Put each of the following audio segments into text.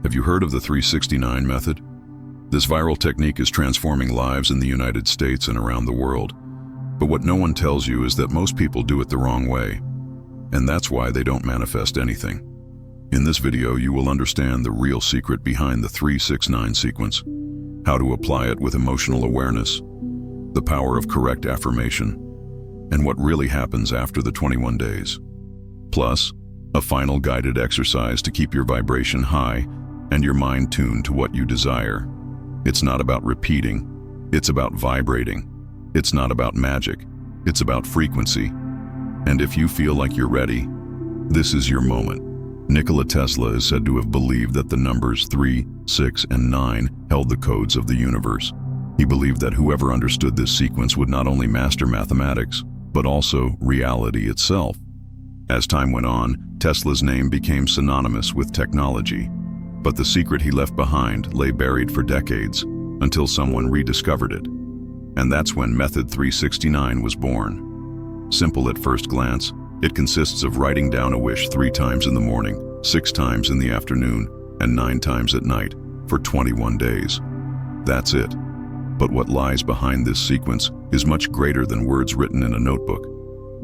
Have you heard of the 369 method? This viral technique is transforming lives in the United States and around the world. But what no one tells you is that most people do it the wrong way. And that's why they don't manifest anything. In this video, you will understand the real secret behind the 369 sequence, how to apply it with emotional awareness, the power of correct affirmation, and what really happens after the 21 days. Plus, a final guided exercise to keep your vibration high and your mind tuned to what you desire. It's not about repeating, it's about vibrating. It's not about magic, it's about frequency. And if you feel like you're ready, this is your moment. Nikola Tesla is said to have believed that the numbers 3, 6, and 9 held the codes of the universe. He believed that whoever understood this sequence would not only master mathematics, but also reality itself. As time went on, Tesla's name became synonymous with technology. But the secret he left behind lay buried for decades, until someone rediscovered it. And that's when Method 369 was born. Simple at first glance, it consists of writing down a wish 3 times in the morning, 6 times in the afternoon, and 9 times at night, for 21 days. That's it. But what lies behind this sequence is much greater than words written in a notebook.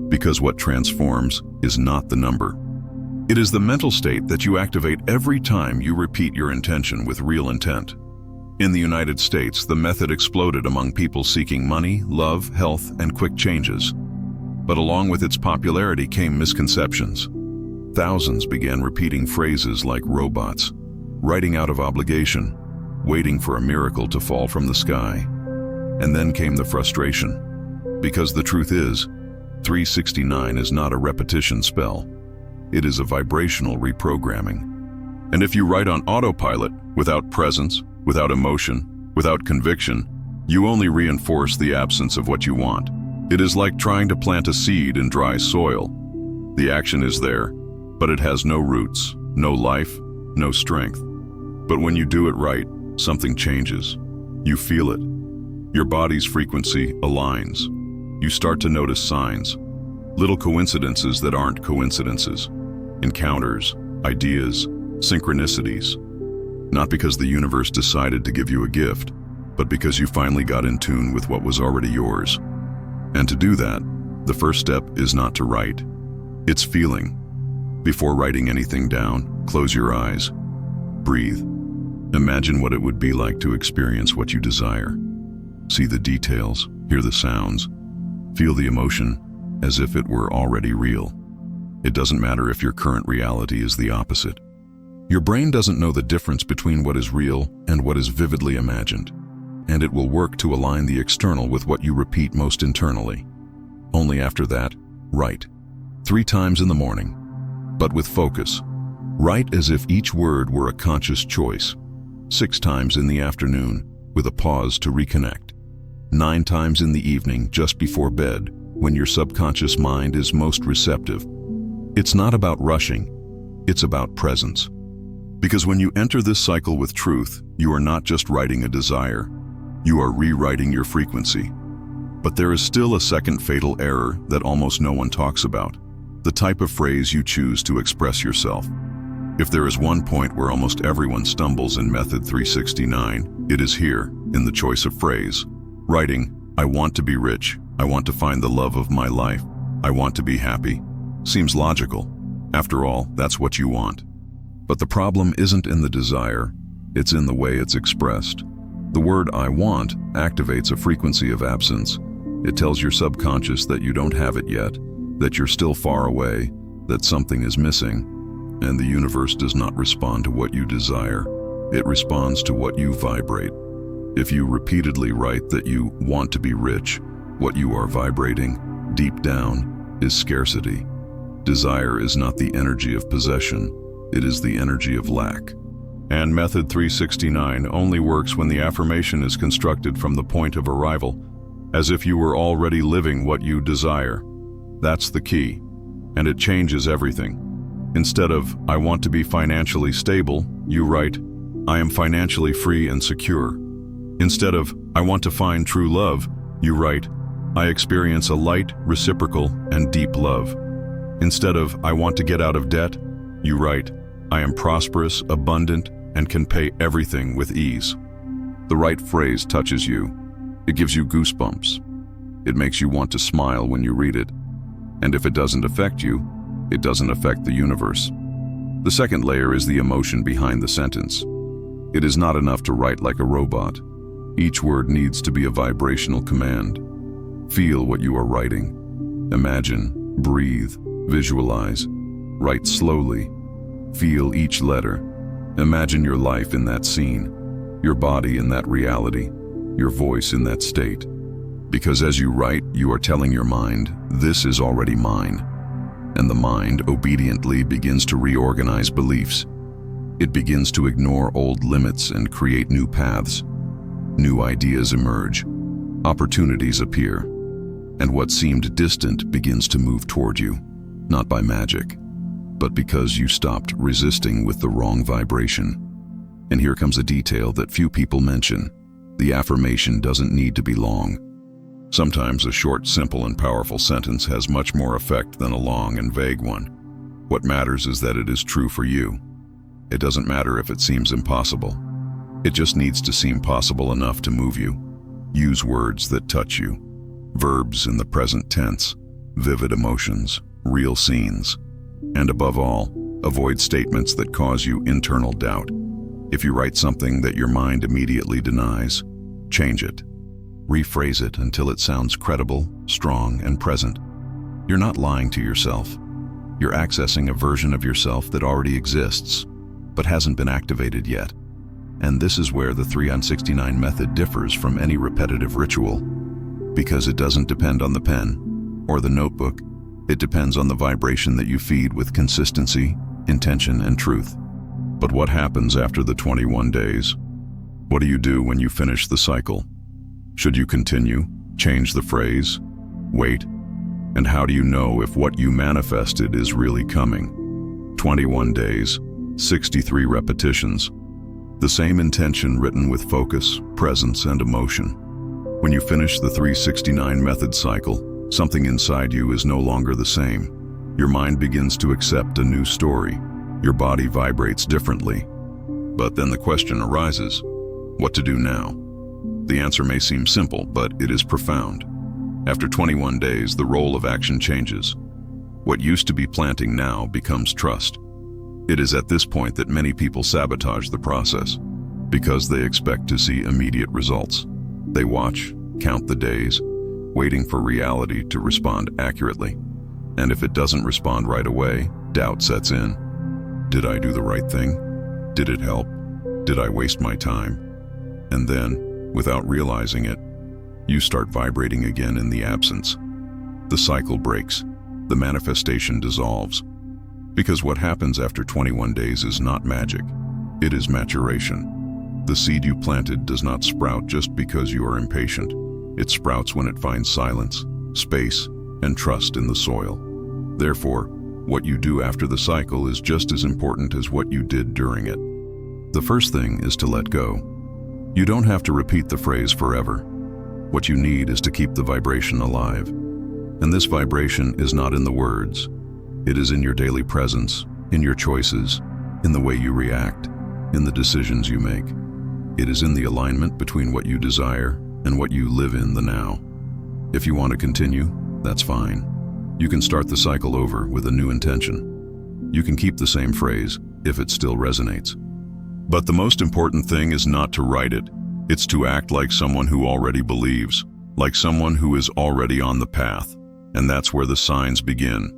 Because what transforms is not the number. It is the mental state that you activate every time you repeat your intention with real intent. In the United States, the method exploded among people seeking money, love, health, and quick changes. But along with its popularity came misconceptions. Thousands began repeating phrases like robots, writing out of obligation, waiting for a miracle to fall from the sky. And then came the frustration. Because the truth is, 369 is not a repetition spell. It is a vibrational reprogramming. And if you write on autopilot, without presence, without emotion, without conviction, you only reinforce the absence of what you want. It is like trying to plant a seed in dry soil. The action is there, but it has no roots, no life, no strength. But when you do it right, something changes. You feel it. Your body's frequency aligns. You start to notice signs, little coincidences that aren't coincidences, encounters, ideas, synchronicities. Not because the universe decided to give you a gift, but because you finally got in tune with what was already yours. And to do that, the first step is not to write. It's feeling. Before writing anything down, close your eyes. Breathe. Imagine what it would be like to experience what you desire. See the details, hear the sounds, feel the emotion as if it were already real. It doesn't matter if your current reality is the opposite. Your brain doesn't know the difference between what is real and what is vividly imagined, and it will work to align the external with what you repeat most internally. Only after that, write. 3 times in the morning, but with focus. Write as if each word were a conscious choice. 6 times in the afternoon, with a pause to reconnect. 9 times in the evening, just before bed, when your subconscious mind is most receptive. It's not about rushing, it's about presence. Because when you enter this cycle with truth, you are not just writing a desire, you are rewriting your frequency. But there is still a second fatal error that almost no one talks about, the type of phrase you choose to express yourself. If there is one point where almost everyone stumbles in Method 369, it is here, in the choice of phrase. Writing, "I want to be rich, I want to find the love of my life, I want to be happy," seems logical. After all, that's what you want. But the problem isn't in the desire, it's in the way it's expressed. The word "I want" activates a frequency of absence. It tells your subconscious that you don't have it yet, that you're still far away, that something is missing. And the universe does not respond to what you desire, it responds to what you vibrate. If you repeatedly write that you want to be rich, what you are vibrating, deep down, is scarcity. Desire is not the energy of possession, it is the energy of lack. And Method 369 only works when the affirmation is constructed from the point of arrival, as if you were already living what you desire. That's the key, and it changes everything. Instead of "I want to be financially stable," you write, "I am financially free and secure." Instead of "I want to find true love," you write, "I experience a light, reciprocal, and deep love." Instead of "I want to get out of debt," you write, "I am prosperous, abundant, and can pay everything with ease. The right phrase touches you. It gives you goosebumps. It makes you want to smile when you read it. And if it doesn't affect you, it doesn't affect the universe. The second layer is the emotion behind the sentence. It is not enough to write like a robot. Each word needs to be a vibrational command. Feel what you are writing. Imagine, breathe, visualize. Write slowly. Feel each letter. Imagine your life in that scene, your body in that reality, your voice in that state. Because as you write, you are telling your mind, this is already mine. And the mind obediently begins to reorganize beliefs. It begins to ignore old limits and create new paths. New ideas emerge. Opportunities appear. And what seemed distant begins to move toward you, not by magic, but because you stopped resisting with the wrong vibration. And here comes a detail that few people mention. The affirmation doesn't need to be long. Sometimes a short, simple, and powerful sentence has much more effect than a long and vague one. What matters is that it is true for you. It doesn't matter if it seems impossible. It just needs to seem possible enough to move you. Use words that touch you. Verbs in the present tense, vivid emotions, real scenes. And above all, avoid statements that cause you internal doubt. If you write something that your mind immediately denies, change it. Rephrase it until it sounds credible, strong, and present. You're not lying to yourself. You're accessing a version of yourself that already exists, but hasn't been activated yet. And this is where the 3 on 69 method differs from any repetitive ritual, because it doesn't depend on the pen or the notebook. It depends on the vibration that you feed with consistency, intention, and truth. But what happens after the 21 days? What do you do when you finish the cycle? Should you continue, change the phrase, wait? And how do you know if what you manifested is really coming? 21 days, 63 repetitions. The same intention written with focus, presence, and emotion. When you finish the 369 method cycle, something inside you is no longer the same. Your mind begins to accept a new story. Your body vibrates differently. But then the question arises, what to do now? The answer may seem simple, but it is profound. After 21 days, the role of action changes. What used to be planting now becomes trust. It is at this point that many people sabotage the process, because they expect to see immediate results. They watch, count the days, waiting for reality to respond accurately. And if it doesn't respond right away, doubt sets in. Did I do the right thing? Did it help? Did I waste my time? And then, without realizing it, you start vibrating again in the absence. The cycle breaks. The manifestation dissolves. Because what happens after 21 days is not magic. It is maturation. The seed you planted does not sprout just because you are impatient. It sprouts when it finds silence, space, and trust in the soil. Therefore, what you do after the cycle is just as important as what you did during it. The first thing is to let go. You don't have to repeat the phrase forever. What you need is to keep the vibration alive. And this vibration is not in the words. It is in your daily presence, in your choices, in the way you react, in the decisions you make. It is in the alignment between what you desire and what you live in the now. If you want to continue, that's fine. You can start the cycle over with a new intention. You can keep the same phrase if it still resonates. But the most important thing is not to write it. It's to act like someone who already believes, like someone who is already on the path. And that's where the signs begin.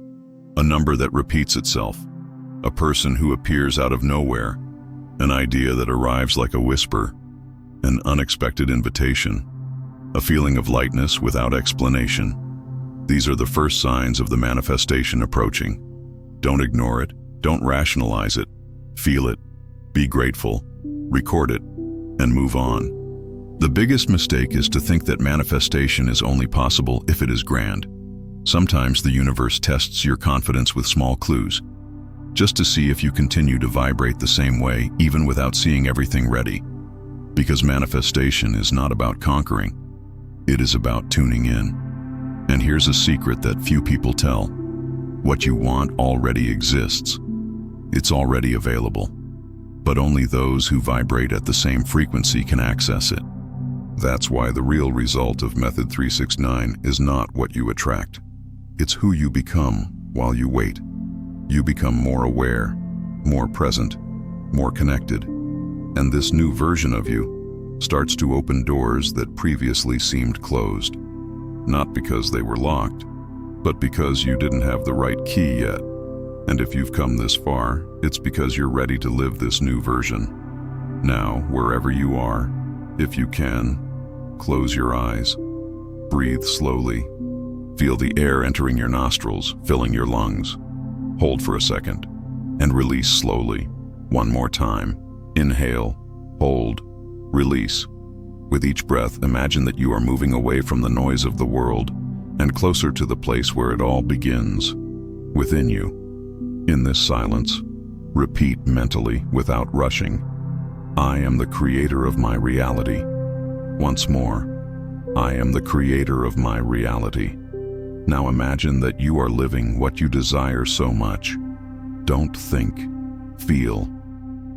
A number that repeats itself. A person who appears out of nowhere. An idea that arrives like a whisper. An unexpected invitation. A feeling of lightness without explanation. These are the first signs of the manifestation approaching. Don't ignore it. Don't rationalize it. Feel it. Be grateful. Record it. And move on. The biggest mistake is to think that manifestation is only possible if it is grand. Sometimes the universe tests your confidence with small clues, just to see if you continue to vibrate the same way even without seeing everything ready. Because manifestation is not about conquering, it is about tuning in. And here's a secret that few people tell. What you want already exists. It's already available. but only those who vibrate at the same frequency can access it. That's why the real result of Method 369 is not what you attract. It's who you become while you wait. You become more aware, more present, more connected, and this new version of you starts to open doors that previously seemed closed. Not because they were locked, but because you didn't have the right key yet. And if you've come this far, it's because you're ready to live this new version. Now, wherever you are, if you can, close your eyes. Breathe slowly. Feel the air entering your nostrils, filling your lungs. Hold for a second, and release slowly. One more time. Inhale, hold, release. With each breath, imagine that you are moving away from the noise of the world and closer to the place where it all begins, within you. In this silence, repeat mentally without rushing, I am the creator of my reality. Once more, I am the creator of my reality. Now imagine that you are living what you desire so much. Don't think, feel.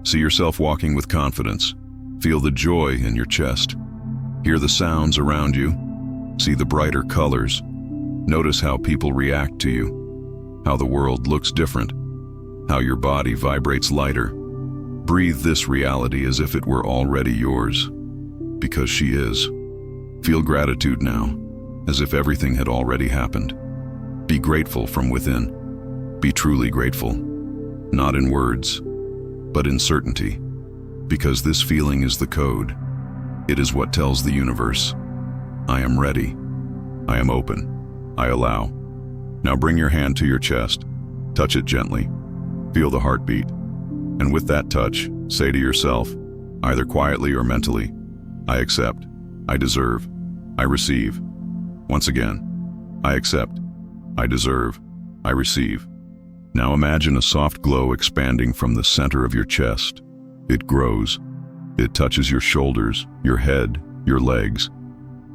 See yourself walking with confidence. Feel the joy in your chest. Hear the sounds around you. See the brighter colors. Notice how people react to you, how the world looks different, how your body vibrates lighter. Breathe this reality as if it were already yours, because she is. Feel gratitude now, as if everything had already happened. Be grateful from within. Be truly grateful, not in words, but in certainty, because this feeling is the code. It is what tells the universe, I am ready, I am open, I allow. Now bring your hand to your chest, touch it gently, feel the heartbeat, and with that touch, say to yourself, either quietly or mentally, I accept, I deserve, I receive. Once again, I accept, I deserve, I receive. Now imagine a soft glow expanding from the center of your chest. It grows. It touches your shoulders, your head, your legs.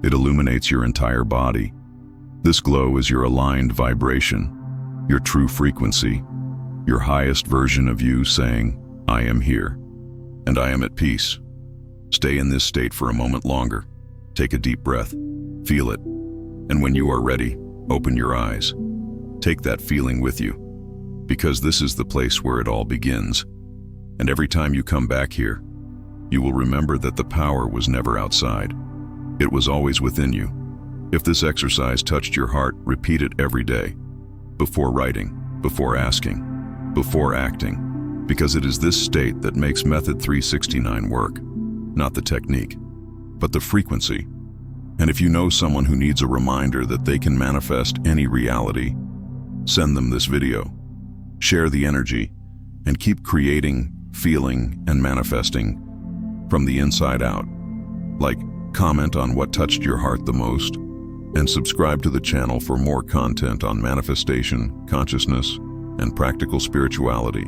It illuminates your entire body. This glow is your aligned vibration, your true frequency, your highest version of you saying, I am here, and I am at peace. Stay in this state for a moment longer. Take a deep breath, feel it, and when you are ready, open your eyes. Take that feeling with you, because this is the place where it all begins. And every time you come back here, you will remember that the power was never outside. It was always within you. If this exercise touched your heart, repeat it every day, before writing, before asking, before acting, because it is this state that makes Method 369 work, not the technique, but the frequency. And if you know someone who needs a reminder that they can manifest any reality, send them this video. Share the energy, and keep creating, feeling, and manifesting from the inside out. Like, comment on what touched your heart the most, and subscribe to the channel for more content on manifestation, consciousness, and practical spirituality.